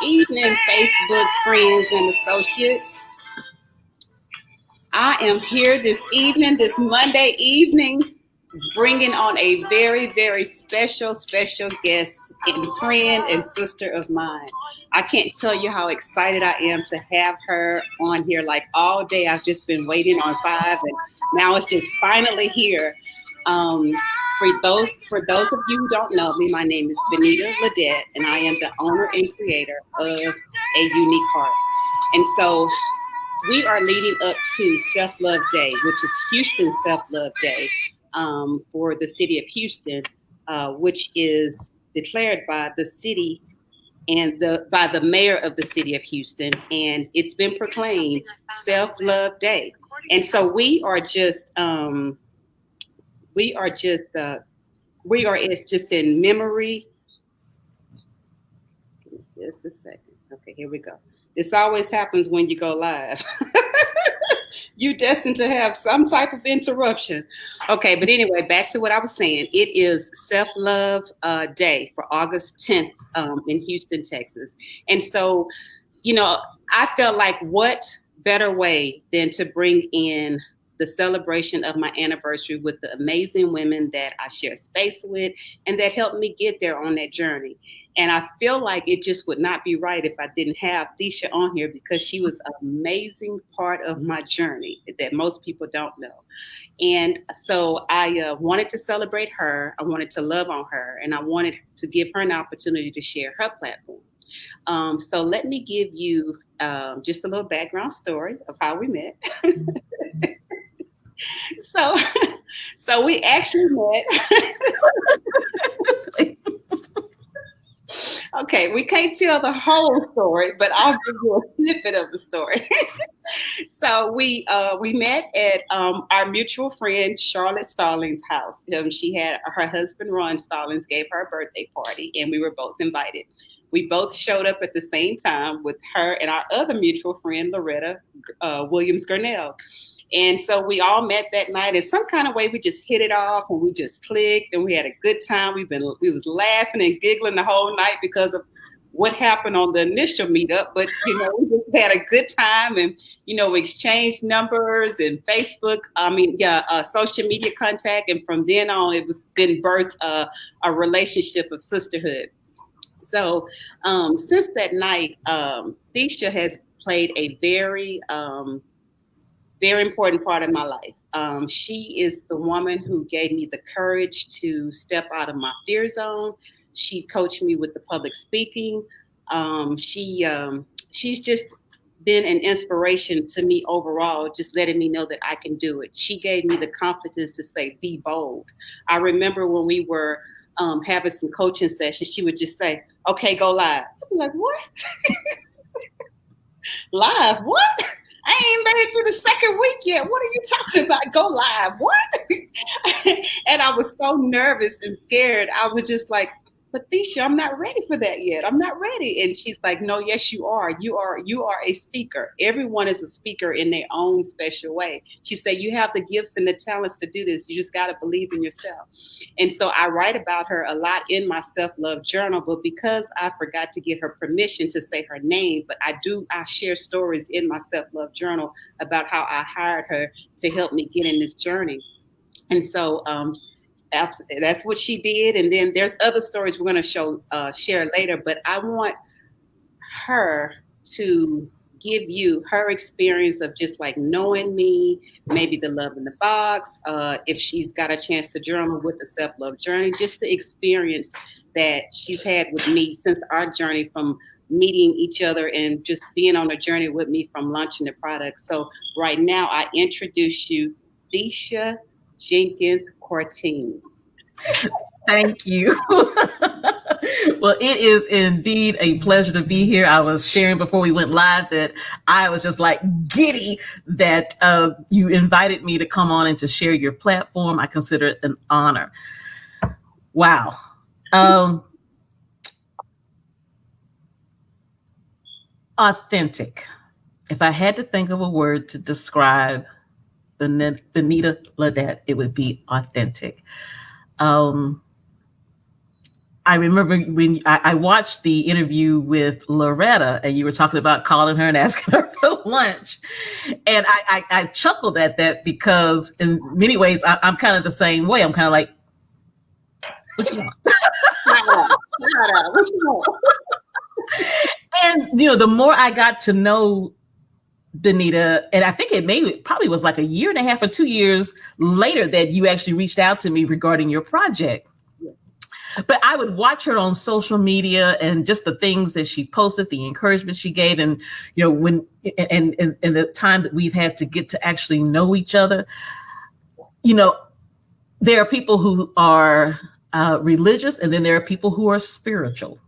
evening, Facebook friends and associates. I am here this evening, this Monday evening, bringing on a very, very special guest and friend and sister of mine. I can't tell you how excited I am to have her on here. Like all day, I've just been waiting on 5, and now it's just finally here. For those of you who don't know me, my name is Bonita Ledet, and I am the owner and creator of A Unique Heart. And so we are leading up to SelfLove Day, which is Houston SelfLove Day for the city of Houston, which is declared by the city and by the mayor of the city of Houston, and it's been proclaimed SelfLove Day. And so we are just in memory. Just a second. Okay, here we go. This always happens when you go live. You destined to have some type of interruption. Okay, but anyway, back to what I was saying. It is SelfLove Day for August 10th in Houston, Texas. And so, I felt like what better way than to bring in the celebration of my anniversary with the amazing women that I share space with and that helped me get there on that journey. And I feel like it just would not be right if I didn't have Thecia on here, because she was an amazing part of my journey that most people don't know. And so I wanted to celebrate her. I wanted to love on her, and I wanted to give her an opportunity to share her platform. So let me give you just a little background story of how we met. So we actually met. Okay, we can't tell the whole story, but I'll give you a snippet of the story. So we met at our mutual friend Charlotte Stallings' house. She had her husband Ron Stallings gave her a birthday party, and we were both invited. We both showed up at the same time with her and our other mutual friend Loretta Williams-Gurnell. And so we all met that night. In some kind of way, we just hit it off, and we just clicked, and we had a good time. We was laughing and giggling the whole night because of what happened on the initial meetup. But we just had a good time, and we exchanged numbers and Facebook. Social media contact, and from then on, it was been birthed a relationship of sisterhood. So since that night, Thecia has played a very important part of my life. She is the woman who gave me the courage to step out of my fear zone. She coached me with the public speaking. She's just been an inspiration to me overall, just letting me know that I can do it. She gave me the confidence to say, be bold. I remember when we were having some coaching sessions, she would just say, okay, go live. I'd be like, what? Live? What? I ain't made it through the second week yet. What are you talking about? Go live. What? And I was so nervous and scared. I was just like, but Thecia, I'm not ready for that yet. I'm not ready. And she's like, no, yes, you are. You are a speaker. Everyone is a speaker in their own special way. She said, you have the gifts and the talents to do this. You just got to believe in yourself. And so I write about her a lot in my self-love journal, but because I forgot to get her permission to say her name, but I share stories in my self-love journal about how I hired her to help me get in this journey. And so, that's what she did. And then there's other stories we're going to share later, but I want her to give you her experience of just like knowing me, maybe the love in the box, if she's got a chance to journal with the self-love journey, just the experience that she's had with me since our journey from meeting each other and just being on a journey with me from launching the product. So right now I introduce you Thecia Jenkins Kwarteng. Thank you. Well, it is indeed a pleasure to be here. I was sharing before we went live that I was just like giddy that you invited me to come on and to share your platform. I consider it an honor. Wow. Authentic. If I had to think of a word to describe Bonita Ledet, it would be authentic. I remember when I watched the interview with Loretta, and you were talking about calling her and asking her for lunch. And I chuckled at that because in many ways, I'm kind of the same way. I'm kind of like, what you want? What you want? And, the more I got to know Bonita, and I think it probably was like a year and a half or 2 years later that you actually reached out to me regarding your project. But I would watch her on social media and just the things that she posted, the encouragement she gave, and when and the time that we've had to get to actually know each other. There are people who are religious, and then there are people who are spiritual.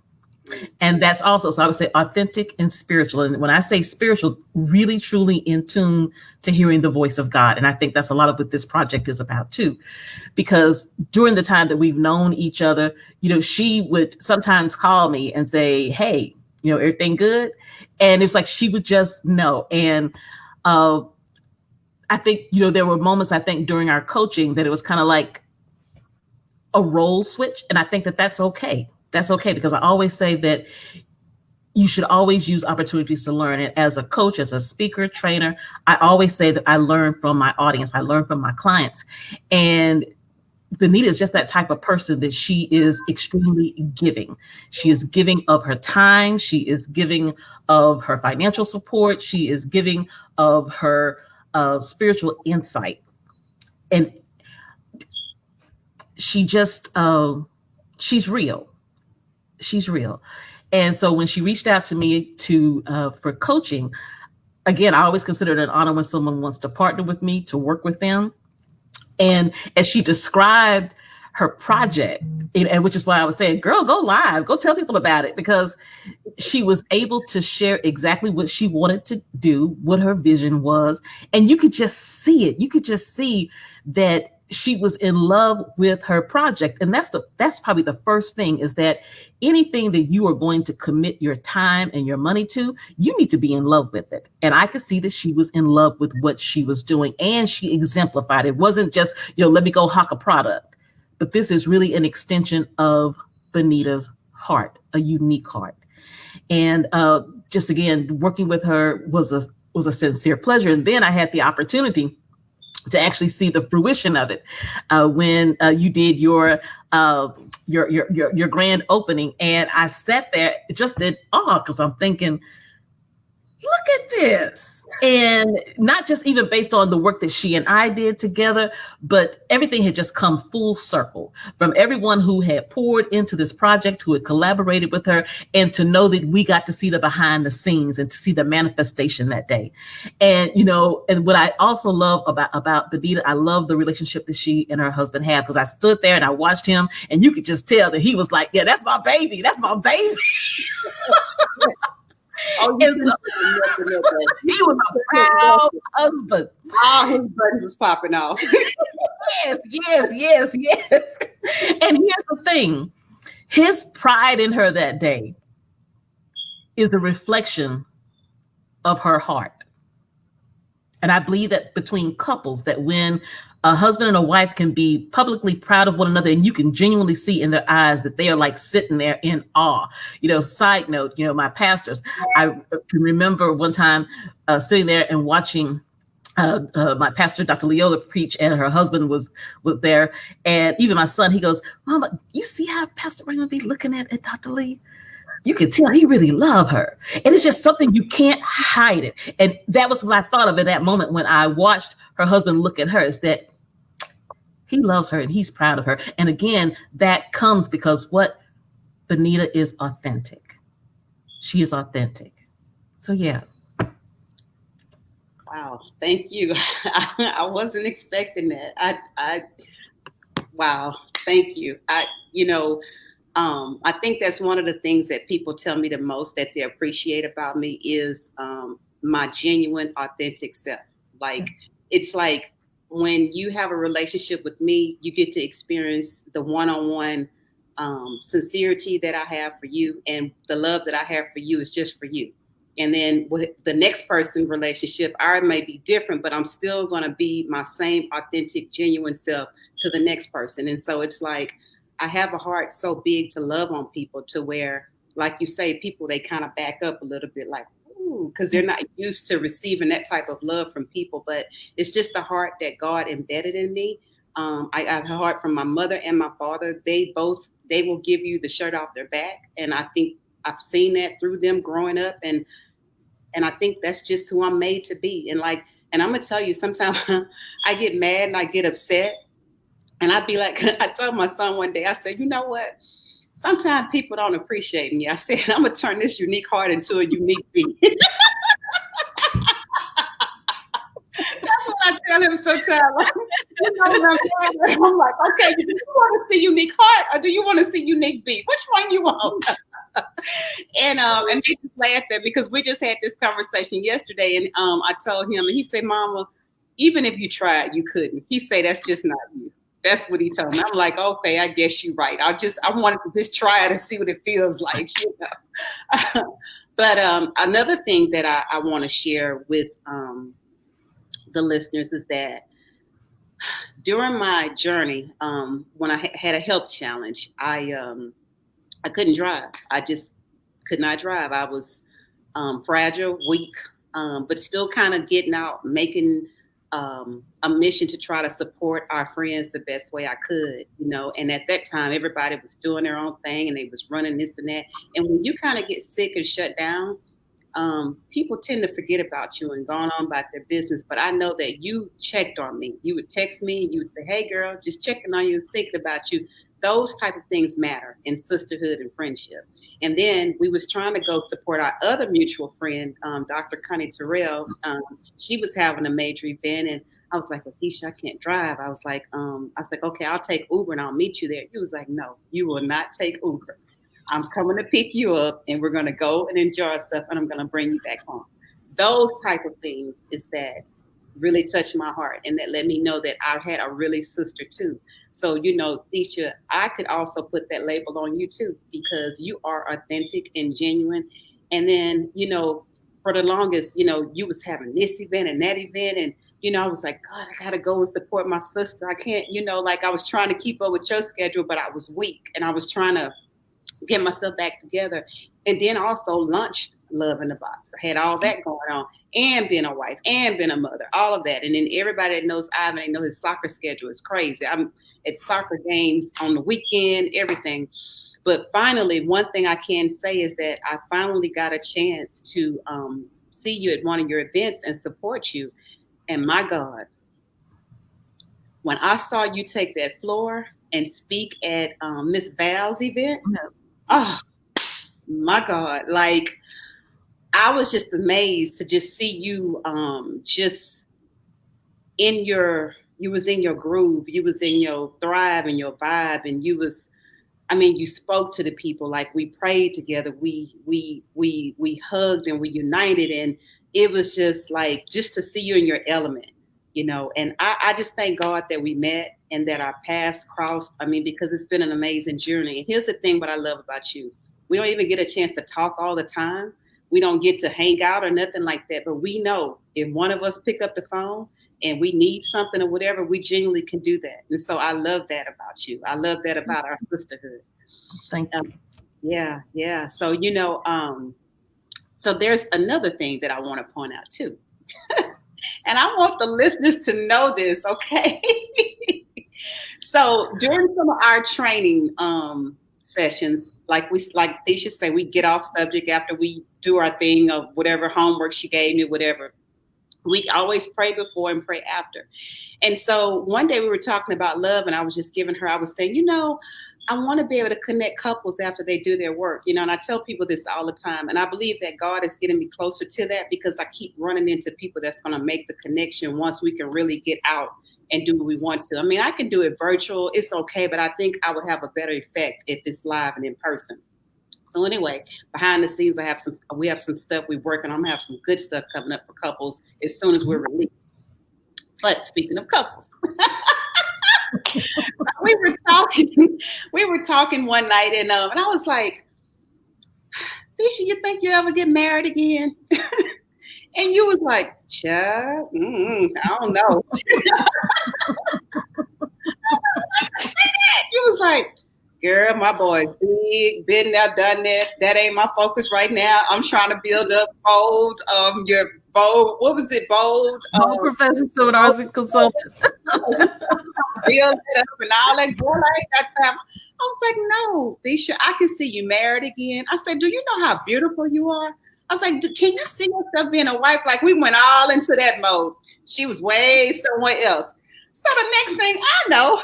And that's also, so I would say authentic and spiritual. And when I say spiritual, really, truly in tune to hearing the voice of God. And I think that's a lot of what this project is about too, because during the time that we've known each other, she would sometimes call me and say, hey, everything good? And it's like, she would just know. And I think, there were moments, I think, during our coaching that it was kind of like a role switch. And I think that that's okay. That's okay, because I always say that you should always use opportunities to learn. And as a coach, as a speaker, trainer, I always say that I learn from my audience. I learn from my clients. And Bonita is just that type of person that she is extremely giving. She is giving of her time. She is giving of her financial support. She is giving of her spiritual insight. And she just, she's real. She's real. And so when she reached out to me for coaching, again, I always consider it an honor when someone wants to partner with me, to work with them. And as she described her project, and which is why I was saying, girl, go live, go tell people about it, because she was able to share exactly what she wanted to do, what her vision was. And you could just see it. You could just see that she was in love with her project. And that's probably the first thing, is that anything that you are going to commit your time and your money to, you need to be in love with it. And I could see that she was in love with what she was doing, and she exemplified. It wasn't just, let me go hawk a product, but this is really an extension of Bonita's heart, a unique heart. And just again, working with her was a sincere pleasure. And then I had the opportunity to actually see the fruition of it when you did your grand opening. And I sat there just in awe, because I'm thinking, look at this. And not just even based on the work that she and I did together, but everything had just come full circle from everyone who had poured into this project, who had collaborated with her, and to know that we got to see the behind the scenes and to see the manifestation that day. And, and what I also love about Bonita, I love the relationship that she and her husband have, because I stood there and I watched him, and you could just tell that he was like, yeah, that's my baby. That's my baby. Oh, and so, he was a proud husband. All his buttons was popping off. Yes. And here's the thing. His pride in her that day is a reflection of her heart. And I believe that between couples, that when a husband and a wife can be publicly proud of one another, and you can genuinely see in their eyes that they are like sitting there in awe. Side note, my pastors, I can remember one time sitting there and watching my pastor, Dr. Leola, preach, and her husband was there. And even my son, he goes, Mama, you see how Pastor Raymond be looking at Dr. Lee? You can tell he really loved her. And it's just something, you can't hide it. And that was what I thought of in that moment when I watched her husband look at her, is that he loves her and he's proud of her. And again, that comes because what? Bonita is authentic. She is authentic. So yeah. Wow. Thank you. I wasn't expecting that. Wow. Thank you. I think that's one of the things that people tell me the most that they appreciate about me is my genuine, authentic self. Like, it's like when you have a relationship with me, you get to experience the one-on-one sincerity that I have for you, and the love that I have for you is just for you. And then with the next person relationship, ours may be different, but I'm still going to be my same authentic, genuine self to the next person. And so it's like, I have a heart so big to love on people to where, like you say, people, they kind of back up a little bit like, ooh, because they're not used to receiving that type of love from people. But it's just the heart that God embedded in me. I have a heart from my mother and my father. They will give you the shirt off their back. And I think I've seen that through them growing up. And I think that's just who I'm made to be. And I'm gonna tell you, sometimes I get mad and I get upset. And I'd be like, I told my son one day, I said, you know what? Sometimes people don't appreciate me. I said, I'm gonna turn this unique heart into a unique being. That's what I tell him sometimes. You know, I'm like, okay, do you want to see unique heart or do you want to see unique being? Which one you want? And they just laughed at me because we just had this conversation yesterday, and I told him, and he said, "Mama, even if you tried, you couldn't." He said, "That's just not you." That's what he told me. I'm like, okay, I guess you're right. I wanted to just try it and see what it feels like, you know. But another thing that I want to share with the listeners is that during my journey, when I had a health challenge, I couldn't drive. I just could not drive. I was fragile, weak, but still kind of getting out, making a mission to try to support our friends the best way I could, you know. And at that time, everybody was doing their own thing and they was running this and that. And when you kind of get sick and shut down, people tend to forget about you and gone on about their business. But I know that you checked on me. You would text me and you would say, "Hey girl, just checking on you, thinking about you." Those type of things matter in sisterhood and friendship. And then we was trying to go support our other mutual friend, Dr. Connie Terrell. She was having a major event, and I was like, "Well, Thecia, I can't drive." I was like, "Okay, I'll take Uber and I'll meet you there." He was like, "No, you will not take Uber. I'm coming to pick you up, and we're going to go and enjoy ourselves, and I'm going to bring you back home." Those type of things is that really touched my heart, and that let me know that I had a really sister too. So, you know, Thecia, I could also put that label on you too, because you are authentic and genuine. And then, you know, for the longest, you know, you was having this event and that event, and you know, I was like, God, I gotta go and support my sister. I can't, you know, like I was trying to keep up with your schedule, but I was weak, and I was trying to get myself back together. And then also launched Love in the Box. I had all that going on, and being a wife and being a mother, all of that. And then everybody that knows Ivan, they know his soccer schedule is crazy. I'm at soccer games on the weekend, everything. But finally, one thing I can say is that I finally got a chance to see you at one of your events and support you. And my God, when I saw you take that floor and speak at Miss Val's event, oh my God, like I was just amazed to just see you just you was in your groove, you was in your thrive and your vibe, and you spoke to the people, like we prayed together, we hugged and we united, and it was just like just to see you in your element, you know. And I just thank God that we met and that our paths crossed. I mean, because it's been an amazing journey. And here's the thing, what I love about you: we don't even get a chance to talk all the time. We don't get to hang out or nothing like that. But we know if one of us pick up the phone and we need something or whatever, we genuinely can do that. And so I love that about you. I love that about our sisterhood. Thank you. Yeah, yeah. So, you know, so there's another thing that I want to point out too. And I want the listeners to know this, okay? So during some of our training sessions, like Thecia say, we get off subject after we do our thing of whatever homework she gave me, whatever. We always pray before and pray after. And so one day we were talking about love, and I was just I was saying, you know, I want to be able to connect couples after they do their work, you know, and I tell people this all the time. And I believe that God is getting me closer to that, because I keep running into people that's going to make the connection once we can really get out and do what we want to. I mean, I can do it virtual. It's okay. But I think I would have a better effect if it's live and in person. So anyway, behind the scenes, we have some stuff we're working on. I'm gonna have some good stuff coming up for couples as soon as we're released. But speaking of couples, we were talking one night, and I was like, Thecia, you think you ever get married again? And you was like, child, I don't know. You was like, Girl, my boy, big, been there, done that. That ain't my focus right now. I'm trying to build up bold. Your bold. What was it? Bold. Bold professional seminars and consultant. Build it up and all that. Boy, I ain't got time. I was like, no, Thecia, I can see you married again. I said, do you know how beautiful you are? I was like, can you see yourself being a wife? Like, we went all into that mode. She was way somewhere else. So the next thing I know,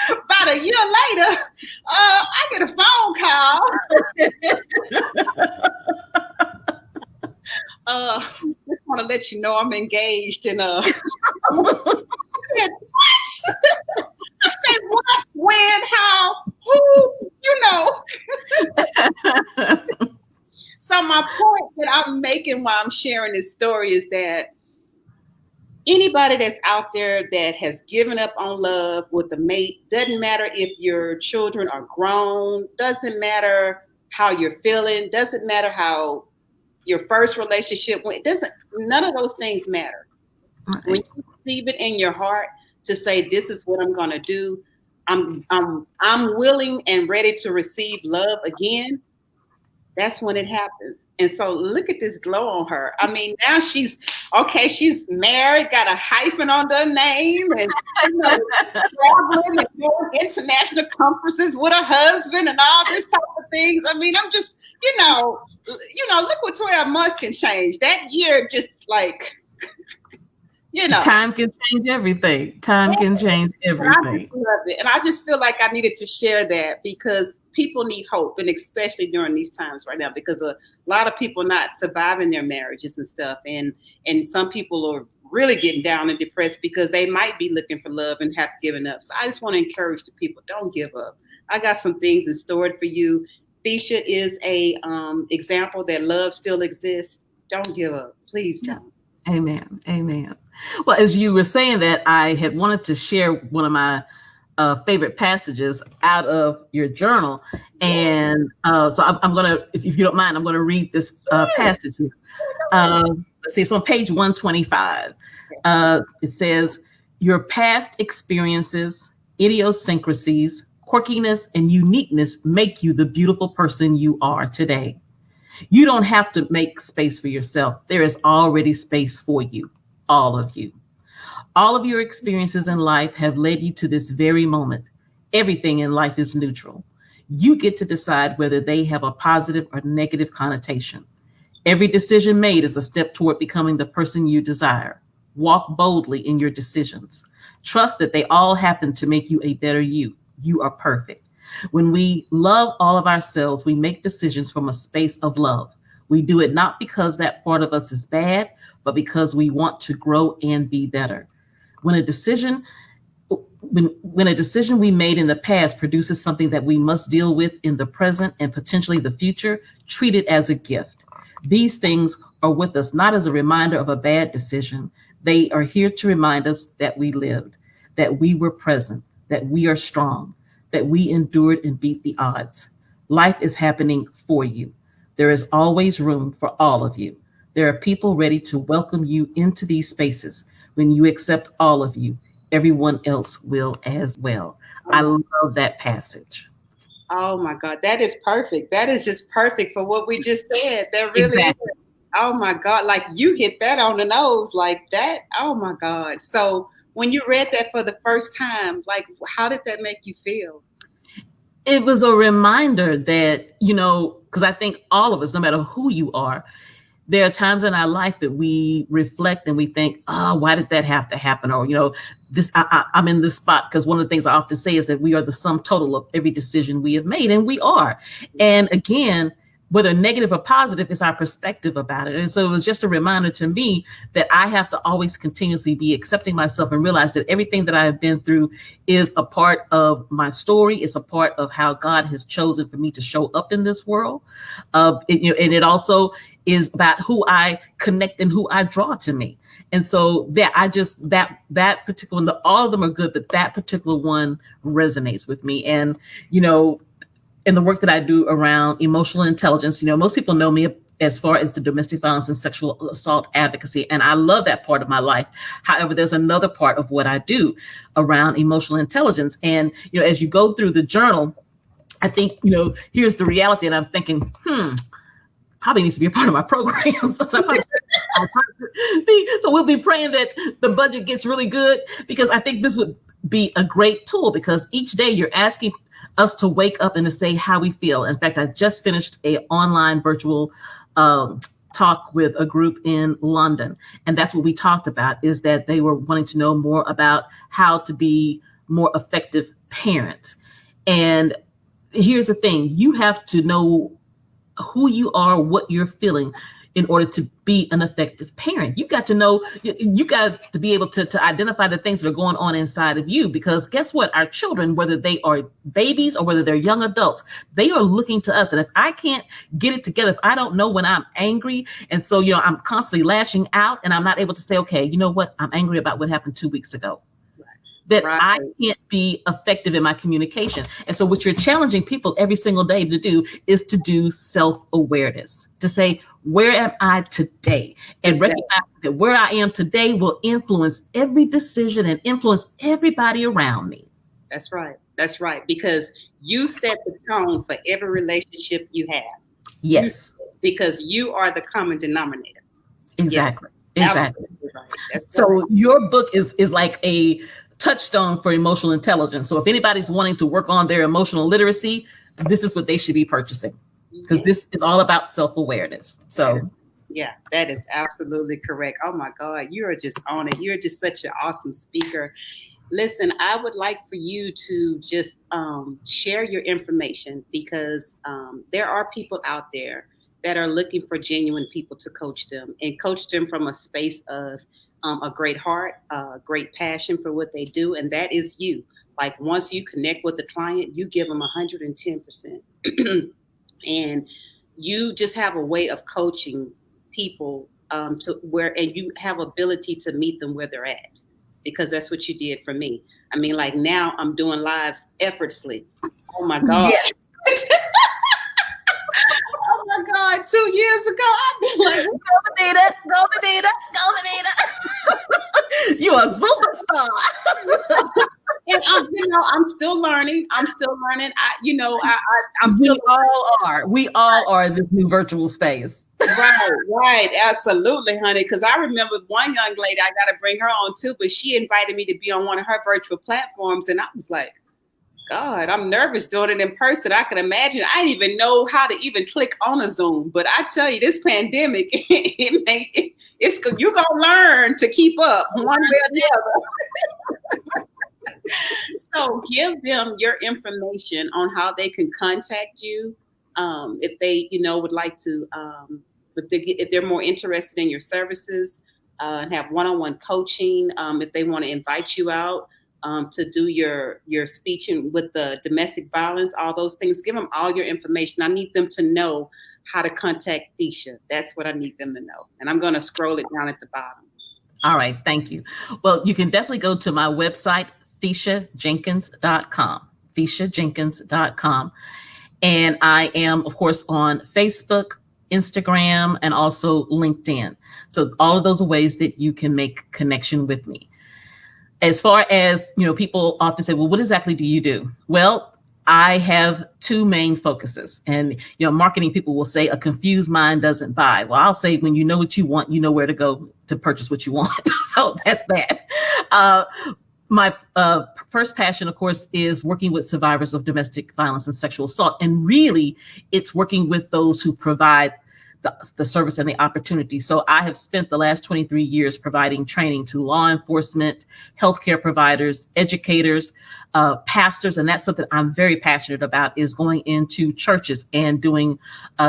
about a year later, I get a phone call. Just want to let you know I'm engaged and what? I said, what, when, how, who, you know. So my point that I'm making while I'm sharing this story is that anybody that's out there that has given up on love with a mate, doesn't matter if your children are grown, doesn't matter how you're feeling, doesn't matter how your first relationship went, none of those things matter. Right. When you receive it in your heart to say, this is what I'm going to do, I'm willing and ready to receive love again, that's when it happens. And so look at this glow on her. I mean, now she's married, got a hyphen on the name, and traveling and going international conferences with her husband and all this type of things. I mean, I'm just, look what 12 months can change. That year just like, time can change everything. Time can change everything. I love it. And I just feel like I needed to share that because people need hope, and especially during these times right now, because a lot of people not surviving their marriages and stuff. And some people are really getting down and depressed because they might be looking for love and have given up. So I just want to encourage the people, don't give up. I got some things in store for you. Thecia is a example that love still exists. Don't give up. Please don't. Amen. Amen. Well, as you were saying that, I had wanted to share one of my favorite passages out of your journal. And so I'm going to, if you don't mind, I'm going to read this passage here. Let's see, it's on page 125. It says, your past experiences, idiosyncrasies, quirkiness, and uniqueness make you the beautiful person you are today. You don't have to make space for yourself. There is already space for you, all of you. All of your experiences in life have led you to this very moment. Everything in life is neutral. You get to decide whether they have a positive or negative connotation. Every decision made is a step toward becoming the person you desire. Walk boldly in your decisions. Trust that they all happen to make you a better you. You are perfect. When we love all of ourselves, we make decisions from a space of love. We do it not because that part of us is bad, but because we want to grow and be better. When a decision we made in the past produces something that we must deal with in the present and potentially the future, treat it as a gift. These things are with us not as a reminder of a bad decision. They are here to remind us that we lived, that we were present, that we are strong, that we endured and beat the odds. Life is happening for you. There is always room for all of you. There are people ready to welcome you into these spaces. When you accept all of you, everyone else will as well. I love that passage. Oh my God, that is perfect. That is just perfect for what we just said. That really Exactly. is. Oh my God, like you hit that on the nose like that. Oh my God. So when you read that for the first time, like how did that make you feel? It was a reminder that, because I think all of us, no matter who you are, there are times in our life that we reflect and we think, oh, why did that have to happen? Or, I'm in this spot because one of the things I often say is that we are the sum total of every decision we have made, and we are. And again, whether negative or positive is our perspective about it. And so it was just a reminder to me that I have to always continuously be accepting myself and realize that everything that I have been through is a part of my story. It's a part of how God has chosen for me to show up in this world. And it also is about who I connect and who I draw to me. And so that particular one, all of them are good, but that particular one resonates with me. And, in the work that I do around emotional intelligence, most people know me as far as the domestic violence and sexual assault advocacy. And I love that part of my life. However, there's another part of what I do around emotional intelligence. And, as you go through the journal, I think, here's the reality. And I'm thinking, probably needs to be a part of my program. So we'll be praying that the budget gets really good, because I think this would be a great tool, because each day you're asking us to wake up and to say how we feel. In fact, I just finished a online virtual talk with a group in London. And that's what we talked about, is that they were wanting to know more about how to be more effective parents. And here's the thing, you have to know who you are, what you're feeling in order to be an effective parent. You got to know, you got to be able to identify the things that are going on inside of you, because guess what? Our children, whether they are babies or whether they're young adults, they are looking to us. And if I can't get it together, if I don't know when I'm angry, and so, I'm constantly lashing out, and I'm not able to say, okay, you know what? I'm angry about what happened 2 weeks ago. That right. I can't be effective in my communication. And so what you're challenging people every single day to do is to do self-awareness, to say, where am I today? And recognize that where I am today will influence every decision and influence everybody around me. That's right. That's right. Because you set the tone for every relationship you have. Yes. Because you are the common denominator. Exactly. Yeah. Exactly. Right. So right. Your book is like a touchstone for emotional intelligence. So if anybody's wanting to work on their emotional literacy, this is what they should be purchasing, because this is all about self-awareness. So yeah, that is absolutely correct. Oh my God, you are just on it. You're just such an awesome speaker. Listen, I would like for you to just share your information, because there are people out there that are looking for genuine people to coach them, and coach them from a space of a great heart, great passion for what they do. And that is you. Like, once you connect with the client, you give them 110%. And you just have a way of coaching people to where, and you have ability to meet them where they're at, because that's what you did for me. I mean, like, now I'm doing lives effortlessly. Oh my God. Yeah. Oh my God, 2 years ago, I've been like, go Bonita. You are a superstar. And I'm still learning. I'm still We all are in this new virtual space. Right. Absolutely, honey. Because I remember one young lady, I got to bring her on too, but she invited me to be on one of her virtual platforms. And I was like, God, I'm nervous doing it in person. I can imagine. I didn't even know how to even click on a Zoom. But I tell you, this pandemic, you're going to learn to keep up one way or the other. So give them your information on how they can contact you. If they, would like to, if they're more interested in your services, and have one-on-one coaching, if they want to invite you out to do your speech with the domestic violence, all those things, give them all your information. I need them to know how to contact Thecia. That's what I need them to know. And I'm going to scroll it down at the bottom. All right. Thank you. Well, you can definitely go to my website, TheciaJenkins.com, TheciaJenkins.com. And I am, of course, on Facebook, Instagram, and also LinkedIn. So all of those are ways that you can make connection with me. As far as, people often say, well, what exactly do you do? Well, I have two main focuses. And, marketing people will say a confused mind doesn't buy. Well, I'll say when you know what you want, you know where to go to purchase what you want. So that's that. My first passion, of course, is working with survivors of domestic violence and sexual assault. And really, it's working with those who provide the service and the opportunity. So I have spent the last 23 years providing training to law enforcement, healthcare providers, educators, pastors, and that's something I'm very passionate about, is going into churches and doing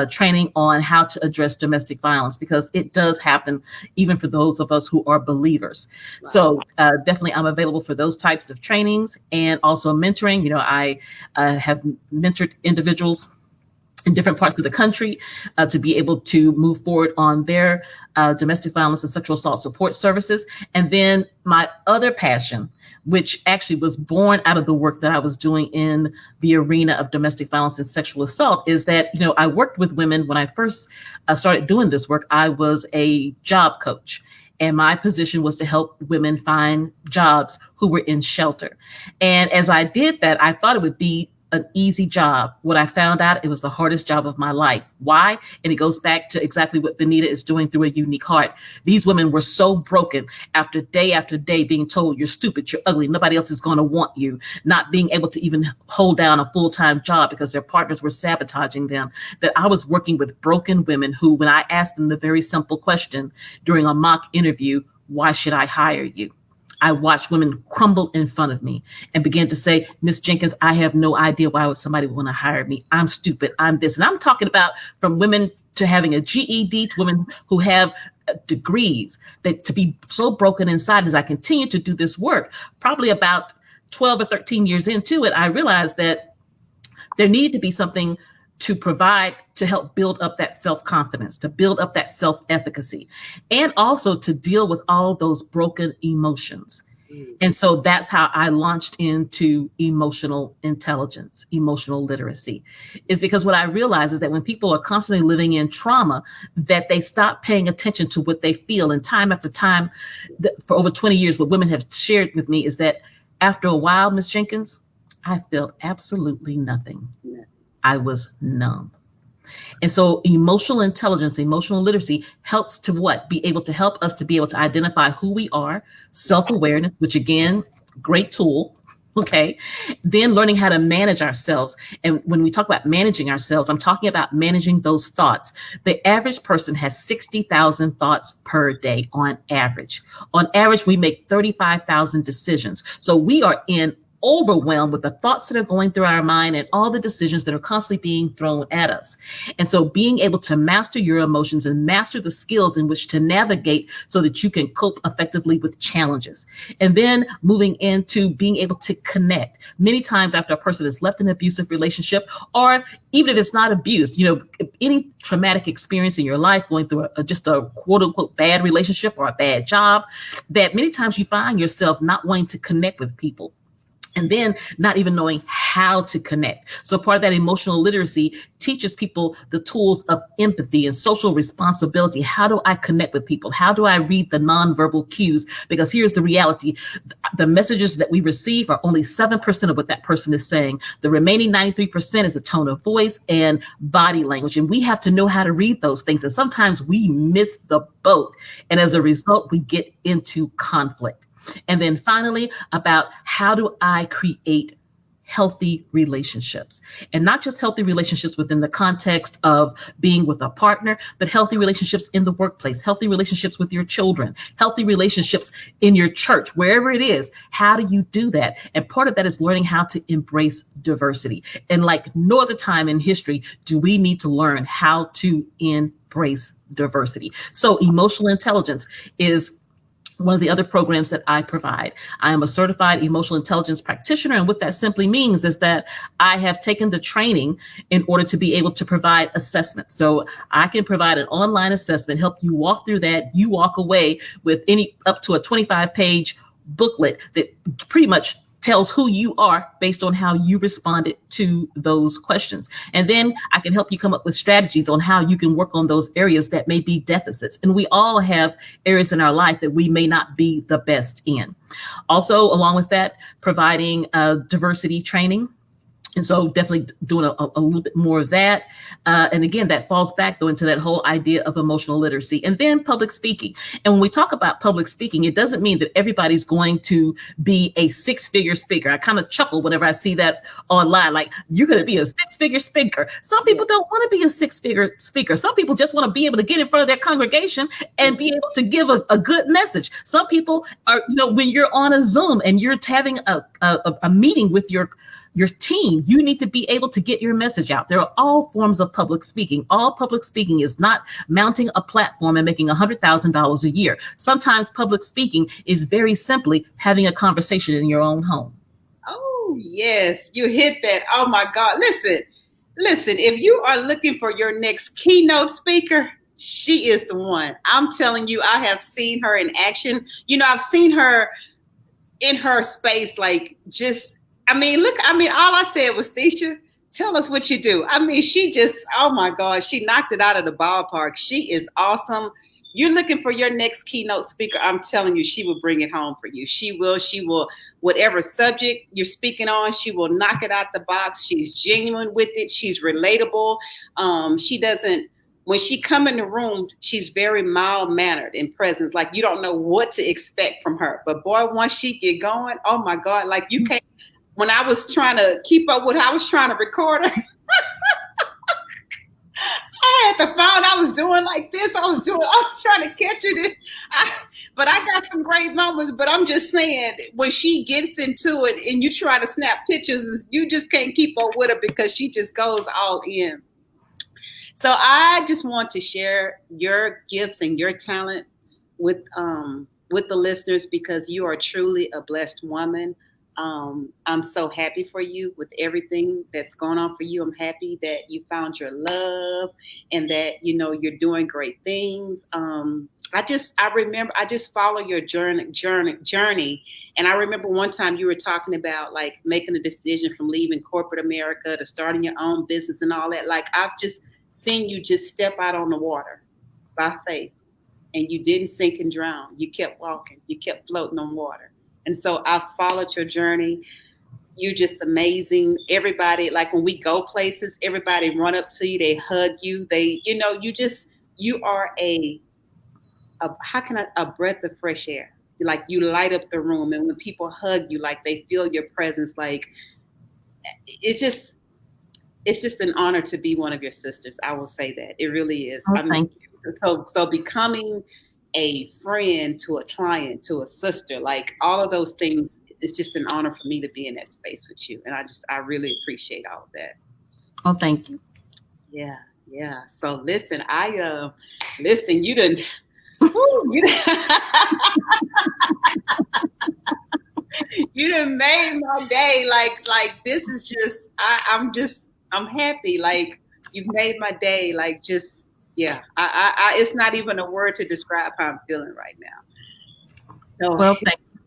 training on how to address domestic violence, because it does happen even for those of us who are believers. Wow. So definitely I'm available for those types of trainings, and also mentoring. I have mentored individuals in different parts of the country to be able to move forward on their domestic violence and sexual assault support services. And then my other passion, which actually was born out of the work that I was doing in the arena of domestic violence and sexual assault, is that, I worked with women. When I first started doing this work, I was a job coach. And my position was to help women find jobs who were in shelter. And as I did that, I thought it would be an easy job. What I found out, it was the hardest job of my life. Why? And it goes back to exactly what Bonita is doing through A Unique Heart. These women were so broken after day being told, you're stupid, you're ugly, nobody else is going to want you, not being able to even hold down a full-time job because their partners were sabotaging them, that I was working with broken women who, when I asked them the very simple question during a mock interview, why should I hire you? I watched women crumble in front of me and began to say, Miss Jenkins, I have no idea why would somebody want to hire me. I'm stupid. I'm this. And I'm talking about from women to having a GED to women who have degrees, that to be so broken inside as I continue to do this work, probably about 12 or 13 years into it, I realized that there needed to be something to provide to help build up that self-confidence, to build up that self-efficacy, and also to deal with all those broken emotions. And so that's how I launched into emotional intelligence, emotional literacy, is because what I realized is that when people are constantly living in trauma, that they stop paying attention to what they feel. And time after time, for over 20 years, what women have shared with me is that after a while, Miss Jenkins, I felt absolutely nothing. I was numb. And so emotional intelligence, emotional literacy helps to what? Be able to help us to be able to identify who we are, self-awareness, which again, great tool. Okay. Then learning how to manage ourselves. And when we talk about managing ourselves, I'm talking about managing those thoughts. The average person has 60,000 thoughts per day on average. On average, we make 35,000 decisions. So we are overwhelmed with the thoughts that are going through our mind and all the decisions that are constantly being thrown at us. And so being able to master your emotions and master the skills in which to navigate so that you can cope effectively with challenges. And then moving into being able to connect. Many times after a person has left an abusive relationship, or even if it's not abuse, any traumatic experience in your life, going through just a quote unquote bad relationship or a bad job, that many times you find yourself not wanting to connect with people. And then not even knowing how to connect. So part of that emotional literacy teaches people the tools of empathy and social responsibility. How do I connect with people? How do I read the nonverbal cues? Because here's the reality. The messages that we receive are only 7% of what that person is saying. The remaining 93% is the tone of voice and body language. And we have to know how to read those things. And sometimes we miss the boat. And as a result, we get into conflict. And then finally, about how do I create healthy relationships, and not just healthy relationships within the context of being with a partner, but healthy relationships in the workplace, healthy relationships with your children, healthy relationships in your church, wherever it is. How do you do that? And part of that is learning how to embrace diversity. And like no other time in history do we need to learn how to embrace diversity. So emotional intelligence is one of the other programs that I provide. I am a certified emotional intelligence practitioner. And what that simply means is that I have taken the training in order to be able to provide assessments. So I can provide an online assessment, help you walk through that. You walk away with up to a 25-page booklet that pretty much tells who you are based on how you responded to those questions. And then I can help you come up with strategies on how you can work on those areas that may be deficits. And we all have areas in our life that we may not be the best in. Also, along with that, providing diversity training. And so definitely doing a little bit more of that. And again, that falls back though into that whole idea of emotional literacy. And then public speaking. And when we talk about public speaking, it doesn't mean that everybody's going to be a six-figure speaker. I kind of chuckle whenever I see that online, like you're going to be a six-figure speaker. Some people don't want to be a six-figure speaker. Some people just want to be able to get in front of their congregation and be able to give a good message. Some people are, when you're on a Zoom and you're having a meeting with your team, you need to be able to get your message out. There are all forms of public speaking. All public speaking is not mounting a platform and making $100,000 a year. Sometimes public speaking is very simply having a conversation in your own home. Oh, yes, you hit that. Oh my God. Listen, Listen, if you are looking for your next keynote speaker, she is the one. I'm telling you, I have seen her in action. I've seen her in her space, like just, look, all I said was, Thecia, tell us what you do. She just, oh my God, she knocked it out of the ballpark. She is awesome. You're looking for your next keynote speaker. I'm telling you, she will bring it home for you. She will, whatever subject you're speaking on, she will knock it out the box. She's genuine with it. She's relatable. She doesn't, when she come in the room, she's very mild mannered in presence. Like you don't know what to expect from her. But boy, once she get going, oh my God, like you can't, when I was trying to keep up with how I was trying to record her, I had the phone, I was doing like this. I was trying to catch it. But I got some great moments, but I'm just saying, when she gets into it and you try to snap pictures, you just can't keep up with her because she just goes all in. So I just want to share your gifts and your talent with the listeners, because you are truly a blessed woman. I'm so happy for you with everything that's going on for you. I'm happy that you found your love and that, you're doing great things. I just follow your journey. And I remember one time you were talking about like making a decision from leaving corporate America to starting your own business and all that. Like I've just seen you just step out on the water by faith, and you didn't sink and drown. You kept walking, you kept floating on water. And so I followed your journey. You're just amazing. Everybody, like when we go places, everybody run up to you, they hug you. You are a breath of fresh air. Like you light up the room. And when people hug you, like they feel your presence, like it's just an honor to be one of your sisters. I will say that. It really is. Oh, thank you. So becoming a friend to a client, to a sister, like all of those things, it's just an honor for me to be in that space with you. And I really appreciate all of that. Oh, thank you. Yeah. Yeah. So listen, you done, you done made my day. Like this is just, I'm happy. Like you've made my day. Like just, yeah, it's not even a word to describe how I'm feeling right now. So, well,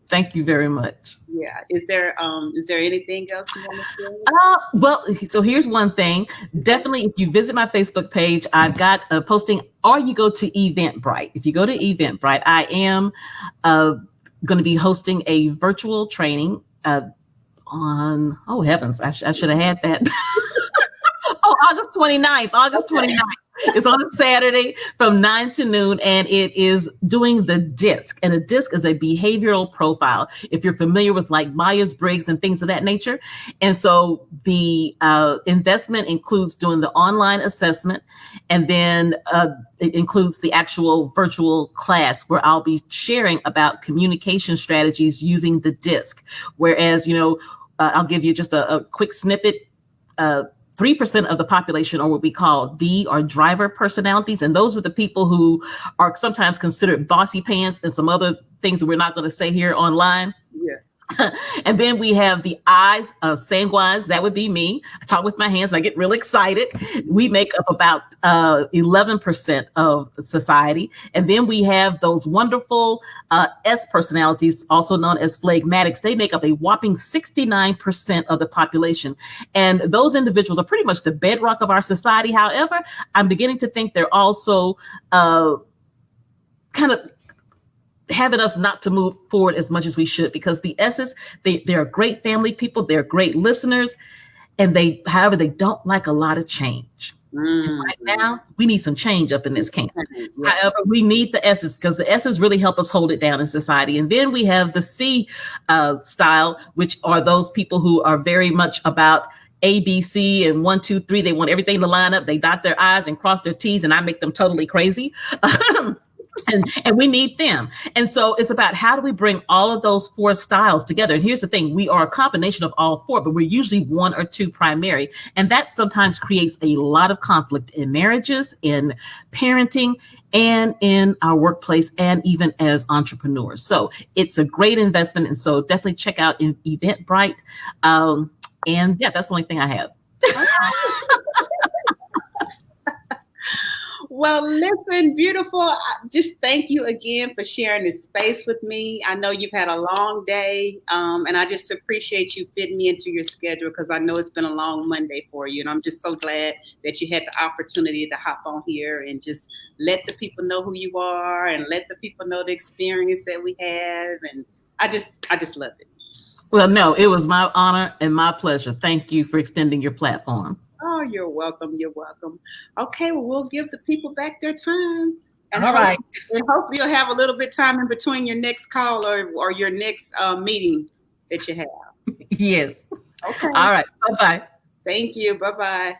thank you very much. Yeah. Is there anything else you want to share? Well, so here's one thing. Definitely, if you visit my Facebook page, I've got a posting, or you go to Eventbrite. If you go to Eventbrite, I am going to be hosting a virtual training on, oh heavens, I should have had that. August 29th. It's on a Saturday from 9 to noon, and it is doing the DISC. And a DISC is a behavioral profile, if you're familiar with like Myers-Briggs and things of that nature. And so the investment includes doing the online assessment, and then it includes the actual virtual class where I'll be sharing about communication strategies using the DISC. Whereas, I'll give you just a quick snippet. 3% of the population are what we call D, or driver personalities. And those are the people who are sometimes considered bossy pants and some other things that we're not going to say here online. Yeah. And then we have the I's, sanguines. That would be me. I talk with my hands and I get really excited. We make up about 11% of society. And then we have those wonderful S personalities, also known as phlegmatics. They make up a whopping 69% of the population. And those individuals are pretty much the bedrock of our society. However, I'm beginning to think they're also kind of having us not to move forward as much as we should, because the S's, they're great family people, they're great listeners, and however, they don't like a lot of change. Right now, we need some change up in this camp. Yeah. However, we need the S's, because the S's really help us hold it down in society. And then we have the C style, which are those people who are very much about A, B, C, and 1, 2, 3. They want everything to line up. They dot their I's and cross their T's, and I make them totally crazy. And we need them. And so it's about how do we bring all of those 4 styles together? And here's the thing. We are a combination of all 4, but we're usually 1 or 2 primary. And that sometimes creates a lot of conflict in marriages, in parenting, and in our workplace, and even as entrepreneurs. So it's a great investment. And so definitely check out Eventbrite. And yeah, that's the only thing I have. Well, listen, beautiful. Just thank you again for sharing this space with me. I know you've had a long day, and I just appreciate you fitting me into your schedule because I know it's been a long Monday for you. And I'm just so glad that you had the opportunity to hop on here and just let the people know who you are and let the people know the experience that we have. And I just love it. Well, no, it was my honor and my pleasure. Thank you for extending your platform. Oh, you're welcome. You're welcome. Okay, well, we'll give the people back their time. And, All right. and hopefully you'll have a little bit time in between your next call or your next meeting that you have. Yes. Okay. All right. Bye-bye. Thank you. Bye-bye.